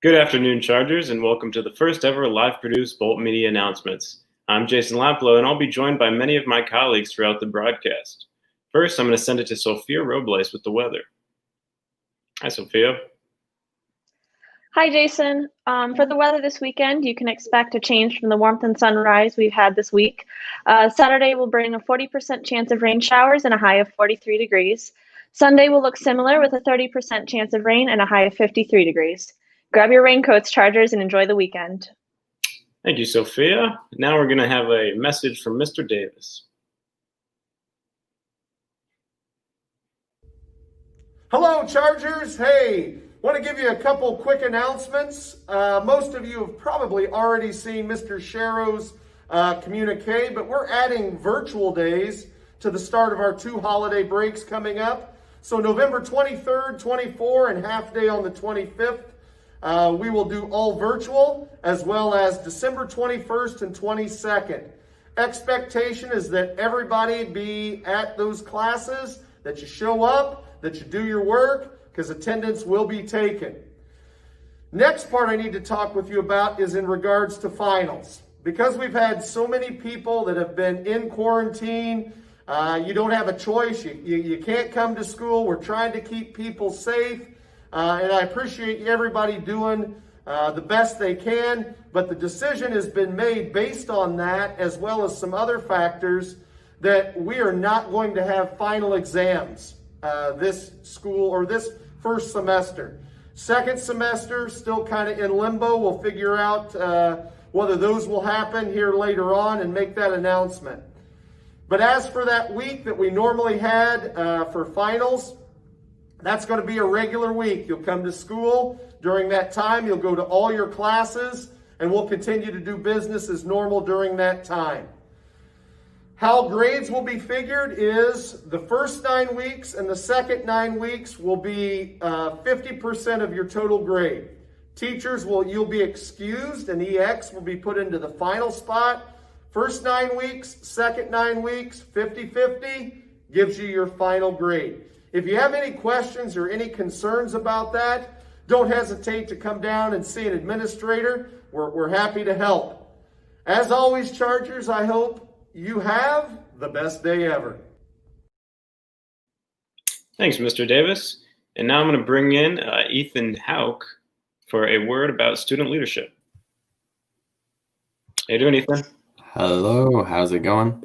Good afternoon, Chargers, and welcome to the first ever live-produced Bolt Media announcements. I'm Jason Laplow, and I'll be joined by many of my colleagues throughout the broadcast. First, I'm going to send it to Sophia Robles with the weather. Hi, Sophia. Hi, Jason. For the weather this weekend, you can expect a change from the warmth and sunrise we've had this week. Saturday will bring a 40% chance of rain showers and a high of 43 degrees. Sunday will look similar with a 30% chance of rain and a high of 53 degrees. Grab your raincoats, Chargers, and enjoy the weekend. Thank you, Sophia. Now we're going to have a message from Mr. Davis. Hello, Chargers. Hey, want to give you a couple quick announcements. Most of you have probably already seen Mr. Sharrow's communique, but we're adding virtual days to the start of our 2 holiday breaks coming up. So November 23rd, 24th, and half day on the 25th. We will do all virtual, as well as December 21st and 22nd. Expectation is that everybody be at those classes, that you show up, that you do your work, because attendance will be taken. Next part I need to talk with you about is in regards to finals. Because we've had so many people that have been in quarantine, you don't have a choice. You can't come to school. We're trying to keep people safe. And I appreciate everybody doing the best they can, but the decision has been made based on that, as well as some other factors, that we are not going to have final exams this school or this first semester. Second semester, still kind of in limbo. We'll figure out whether those will happen here later on and make that announcement. But as for that week that we normally had for finals, that's going to be a regular week. You'll come to school during that time. You'll go to all your classes, and we'll continue to do business as normal during that time. How grades will be figured is the first 9 weeks and the second 9 weeks will be 50% of your total grade. Teachers you'll be excused, and EX will be put into the final spot. First 9 weeks, second 9 weeks, 50-50 gives you your final grade. If you have any questions or any concerns about that, don't hesitate to come down and see an administrator. We're happy to help. As always, Chargers, I hope you have the best day ever. Thanks, Mr. Davis. And now I'm going to bring in Ethan Hauk for a word about student leadership. How you doing, Ethan? Hello, how's it going?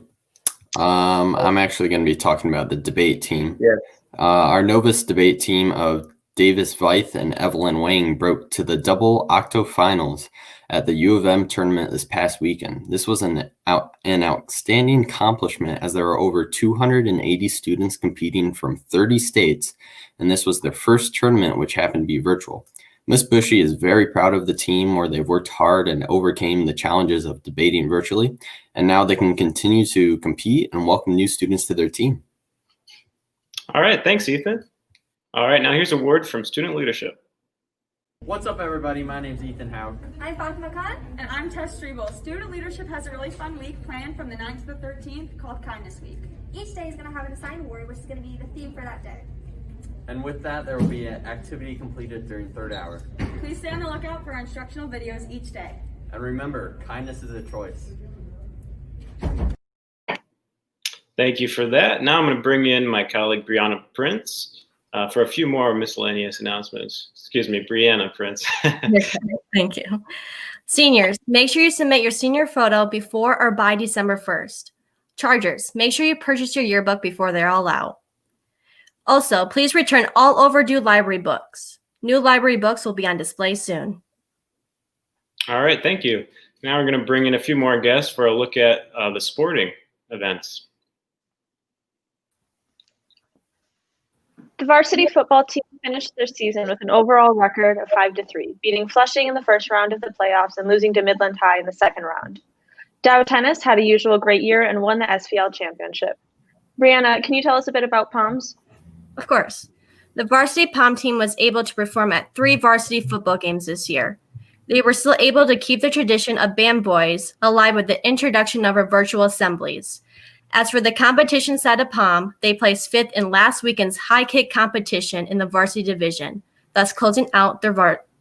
I'm actually going to be talking about the debate team. Yeah. Our Novus debate team of Davis Veith and Evelyn Wang broke to the double octo finals at the U of M tournament this past weekend. This was an outstanding accomplishment, as there were over 280 students competing from 30 states, and this was their first tournament, which happened to be virtual. Ms. Bushy is very proud of the team, where they've worked hard and overcame the challenges of debating virtually, and now they can continue to compete and welcome new students to their team. All right, thanks, Ethan. All right, now here's a word from student leadership. What's up, everybody? My name's Ethan Hauk. I'm Fatima Khan. And I'm Tess Strebel. Student leadership has a really fun week planned from the 9th to the 13th called Kindness Week. Each day is going to have an assigned word, which is going to be the theme for that day. And with that, there will be an activity completed during third hour. Please stay on the lookout for our instructional videos each day. And remember, kindness is a choice. Thank you for that. Now I'm going to bring in my colleague, Brianna Prince, for a few more miscellaneous announcements. Excuse me, Brianna Prince. Thank you. Seniors, make sure you submit your senior photo before or by December 1st. Chargers, make sure you purchase your yearbook before they're all out. Also, please return all overdue library books. New library books will be on display soon. All right, thank you. Now we're going to bring in a few more guests for a look at the sporting events. The varsity football team finished their season with an overall record of 5-3, beating Flushing in the first round of the playoffs and losing to Midland High in the second round. Dow Tennis had a usual great year and won the SPL championship. Brianna, can you tell us a bit about POMs? Of course. The varsity POM team was able to perform at 3 varsity football games this year. They were still able to keep the tradition of band boys alive with the introduction of our virtual assemblies. As for the competition side of POM, they placed 5th in last weekend's high kick competition in the varsity division, thus closing out their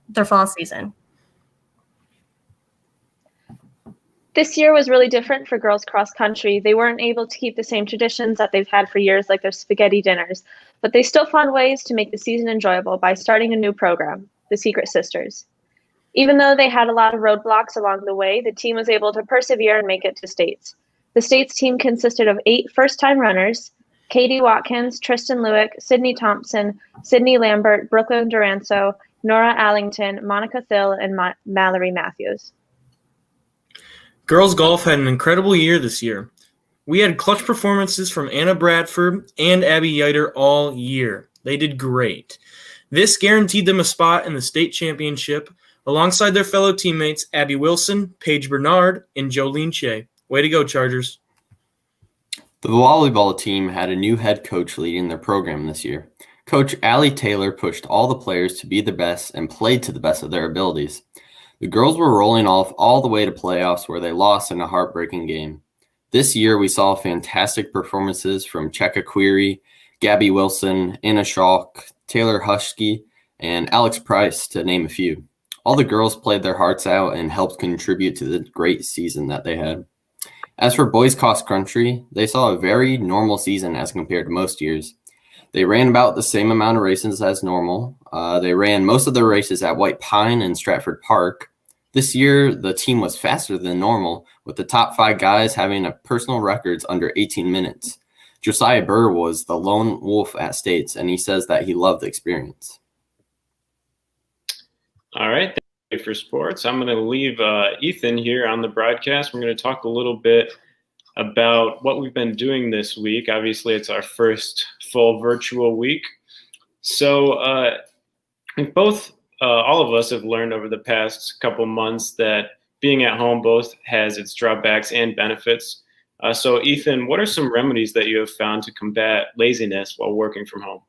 their fall season. This year was really different for girls cross country. They weren't able to keep the same traditions that they've had for years, like their spaghetti dinners, but they still found ways to make the season enjoyable by starting a new program, the Secret Sisters. Even though they had a lot of roadblocks along the way, the team was able to persevere and make it to states. The states team consisted of 8 first-time runners: Katie Watkins, Tristan Lewick, Sydney Thompson, Sydney Lambert, Brooklyn Duranso, Nora Allington, Monica Thill, and Mallory Matthews. Girls golf had an incredible year this year. We had clutch performances from Anna Bradford and Abby Yeiter all year. They did great. This guaranteed them a spot in the state championship alongside their fellow teammates Abby Wilson, Paige Bernard, and Jolene Shea. Way to go, Chargers. The volleyball team had a new head coach leading their program this year. Coach Allie Taylor pushed all the players to be the best and played to the best of their abilities. The girls were rolling off all the way to playoffs where they lost in a heartbreaking game. This year, we saw fantastic performances from Cheka Query, Gabby Wilson, Anna Schalk, Taylor Hushke, and Alex Price, to name a few. All the girls played their hearts out and helped contribute to the great season that they had. As for boys cross country, they saw a very normal season as compared to most years. They ran about the same amount of races as normal. They ran most of their races at White Pine and Stratford Park. This year, the team was faster than normal, with the top 5 guys having a personal records under 18 minutes. Josiah Burr was the lone wolf at states, and he says that he loved the experience. All right, thank you for sports. I'm going to leave Ethan here on the broadcast. We're going to talk a little bit about what we've been doing this week. Obviously, it's our first full virtual week. So all of us have learned over the past couple months that being at home both has its drawbacks and benefits. So Ethan, what are some remedies that you have found to combat laziness while working from home?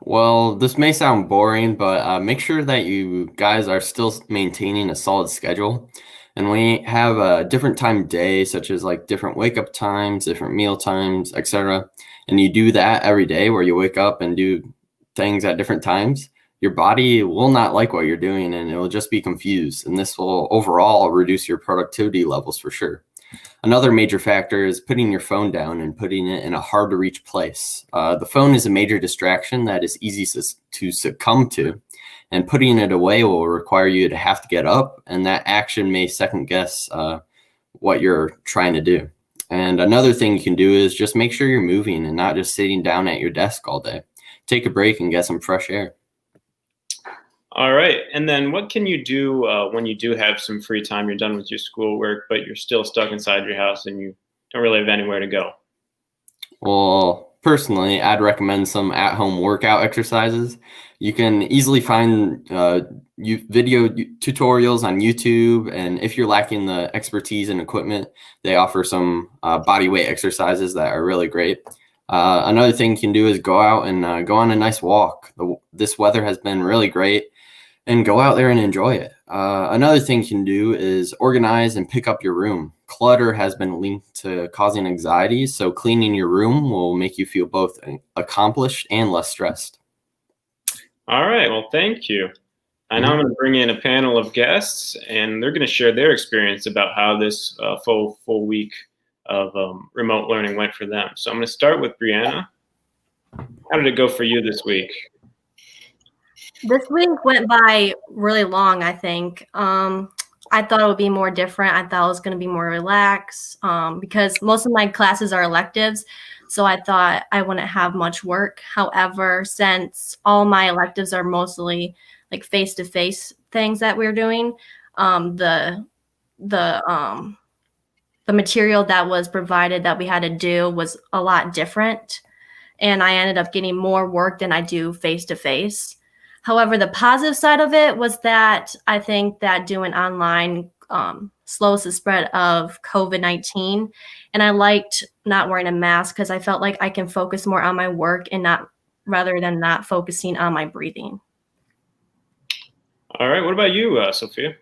Well, this may sound boring, but make sure that you guys are still maintaining a solid schedule. And we have a different time of day, such as like different wake up times, different meal times, etc. And you do that every day where you wake up and do things at different times. Your body will not like what you're doing and it will just be confused. And this will overall reduce your productivity levels for sure. Another major factor is putting your phone down and putting it in a hard to reach place. The phone is a major distraction that is easy to succumb to, and putting it away will require you to have to get up, and that action may second guess what you're trying to do. And another thing you can do is just make sure you're moving and not just sitting down at your desk all day. Take a break and get some fresh air. All right. And then what can you do when you do have some free time, you're done with your schoolwork, but you're still stuck inside your house and you don't really have anywhere to go? Well, personally, I'd recommend some at-home workout exercises. You can easily find video tutorials on YouTube, and if you're lacking the expertise and equipment, they offer some body weight exercises that are really great. Another thing you can do is go out and go on a nice walk. This weather has been really great, and go out there and enjoy it. Another thing you can do is organize and pick up your room. Clutter has been linked to causing anxiety, so cleaning your room will make you feel both accomplished and less stressed. All right, well, thank you. And now I'm going to bring in a panel of guests, and they're going to share their experience about how this full week of remote learning went for them. So I'm going to start with Brianna. How did it go for you this week? This week went by really long, I think. I thought it would be more different. I thought it was going to be more relaxed because most of my classes are electives. So I thought I wouldn't have much work. However, since all my electives are mostly like face-to-face things that we're doing, the material that was provided that we had to do was a lot different. And I ended up getting more work than I do face-to-face. However, the positive side of it was that I think that doing online slows the spread of COVID-19. And I liked not wearing a mask because I felt like I can focus more on my work and rather than not focusing on my breathing. All right. What about you, Sophia?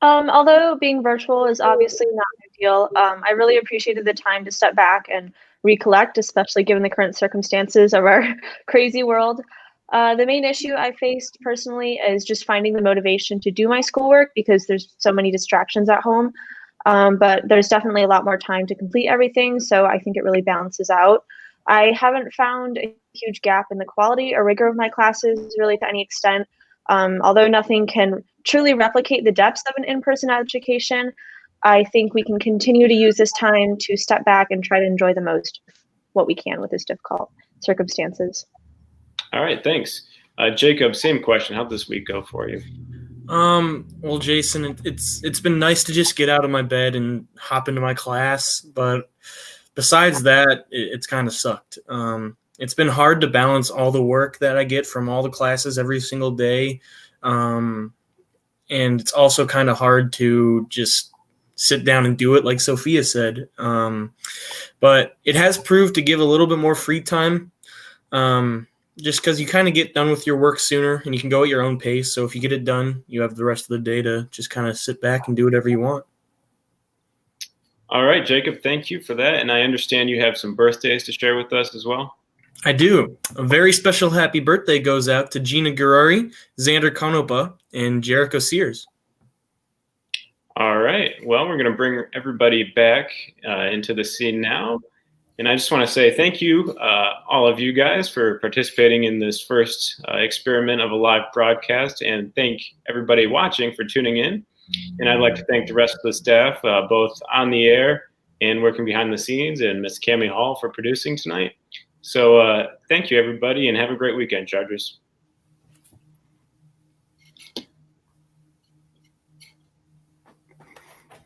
Although being virtual is obviously not a big deal, I really appreciated the time to step back and recollect, especially given the current circumstances of our crazy world. The main issue I faced personally is just finding the motivation to do my schoolwork because there's so many distractions at home. But there's definitely a lot more time to complete everything, so I think it really balances out. I haven't found a huge gap in the quality or rigor of my classes really to any extent. Although nothing can truly replicate the depths of an in-person education, I think we can continue to use this time to step back and try to enjoy the most what we can with this difficult circumstances. All right, thanks. Jacob, same question. How'd this week go for you? Well, Jason, it's been nice to just get out of my bed and hop into my class, but besides that, it's kind of sucked. It's been hard to balance all the work that I get from all the classes every single day, and it's also kind of hard to just sit down and do it like Sophia said. But it has proved to give a little bit more free time. Just because you kind of get done with your work sooner and you can go at your own pace. So if you get it done, you have the rest of the day to just kind of sit back and do whatever you want. All right, Jacob, thank you for that. And I understand you have some birthdays to share with us as well. I do. A very special happy birthday goes out to Gina Gurari, Xander Konopa, and Jericho Sears. All right. Well, we're going to bring everybody back into the scene now. And I just want to say thank you, all of you guys, for participating in this first experiment of a live broadcast, and thank everybody watching for tuning in. And I'd like to thank the rest of the staff, both on the air and working behind the scenes, and Ms. Cammie Hall for producing tonight. So thank you, everybody, and have a great weekend, Chargers.